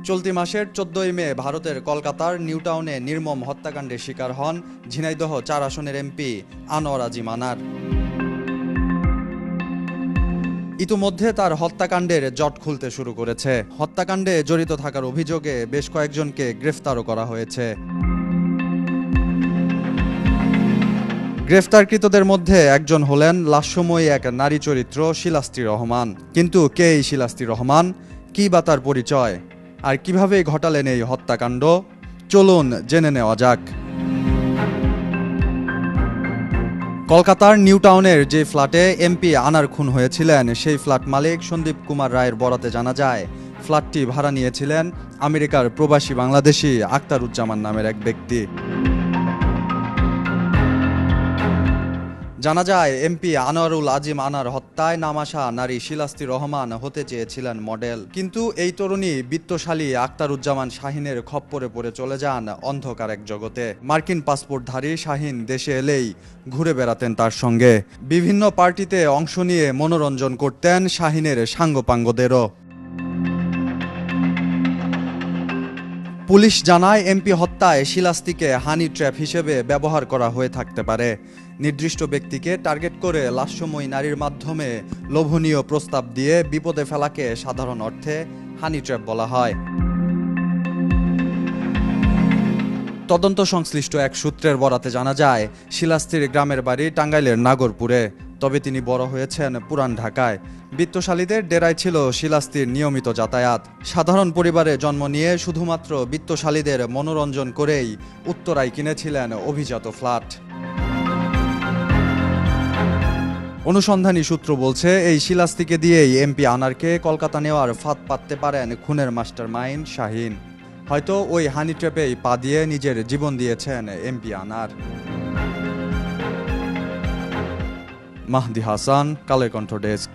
চলতি মাসের 14ই মে ভারতের কলকাতার নিউটাউনে নির্মম হত্যাকাণ্ডের শিকার হন ঝিনাইদহ 4 আসনের এমপি আনোয়ার আজিম আনার। ইতিমধ্যে তার হত্যাকাণ্ডের জট খুলতে শুরু করেছে। হত্যাকাণ্ডে জড়িত থাকার অভিযোগে বেশ কয়েকজনকে গ্রেফতারও করা হয়েছে। গ্রেফতারকৃতদের মধ্যে একজন হলেন লাস্যময়ী এক নারী চরিত্র শিলাস্তি রহমান। কিন্তু কে এই শিলাস্তি রহমান, কী বা তার পরিচয়, আর কিভাবে ঘটালেন এই হত্যাকাণ্ড, চলুন জেনে নেওয়া যাক। কলকাতার নিউটাউনের যে ফ্ল্যাটে এমপি আনার খুন হয়েছিলেন, সেই ফ্ল্যাট মালিক সন্দীপ কুমার রায়ের বরাতে জানা যায় ফ্ল্যাটটি ভাড়া নিয়েছিলেন আমেরিকার প্রবাসী বাংলাদেশি আখতারুজ্জামান নামের এক ব্যক্তি। জানা যায় এমপি আনোয়ারুল আজিম আনার হত্যায় নাম আসা নারী শিলাস্তি রহমান হতে চেয়েছিলেন মডেল, কিন্তু এই তরুণী বিত্তশালী আখতারুজ্জামান শাহিনের খপ্পরে পড়ে চলে যান অন্ধকার এক জগতে। মার্কিন পাসপোর্টধারী শাহিন দেশে এলেই ঘুরে বেড়াতেন তার সঙ্গে, বিভিন্ন পার্টিতে অংশ নিয়ে মনোরঞ্জন করতেন শাহিনের সাঙ্গপাঙ্গদেরও। পুলিশ জানায় এমপি হত্যায় শিলাস্তিকে হানি ট্র্যাপ হিসেবে ব্যবহার করা হয়ে থাকতে পারে। নির্দিষ্ট ব্যক্তিকে টার্গেট করে লাস্যময়ী নারীর মাধ্যমে লোভনীয় প্রস্তাব দিয়ে বিপদে ফেলাকে সাধারণ অর্থে হানি ট্র্যাপ বলা হয়। তদন্ত সংশ্লিষ্ট এক সূত্রের বরাতে জানা যায় শিলাস্তির গ্রামের বাড়ি টাঙ্গাইলের নাগরপুরে, তবে তিনি বড় হয়েছেন পুরান ঢাকায়। বিত্তশালীদের ডেরায় ছিল শিলাস্তির নিয়মিত যাতায়াত। সাধারণ পরিবারে জন্ম নিয়ে শুধুমাত্র বিত্তশালীদের মনোরঞ্জন করেই উত্তরায় কিনেছিলেন অভিজাত ফ্ল্যাট। অনুসন্ধানী সূত্র বলছে এই শিলাস্তিকে দিয়েই এমপি আনারকে কলকাতা নেওয়ার ফাঁদ পাততে পারেন খুনের মাস্টারমাইন্ড শাহিন। হয়তো ওই হানি ট্র্যাপেই পা দিয়ে নিজের জীবন দিয়েছেন এমপি আনার। মাহদি হাসান, কালের কণ্ঠ ডেস্ক।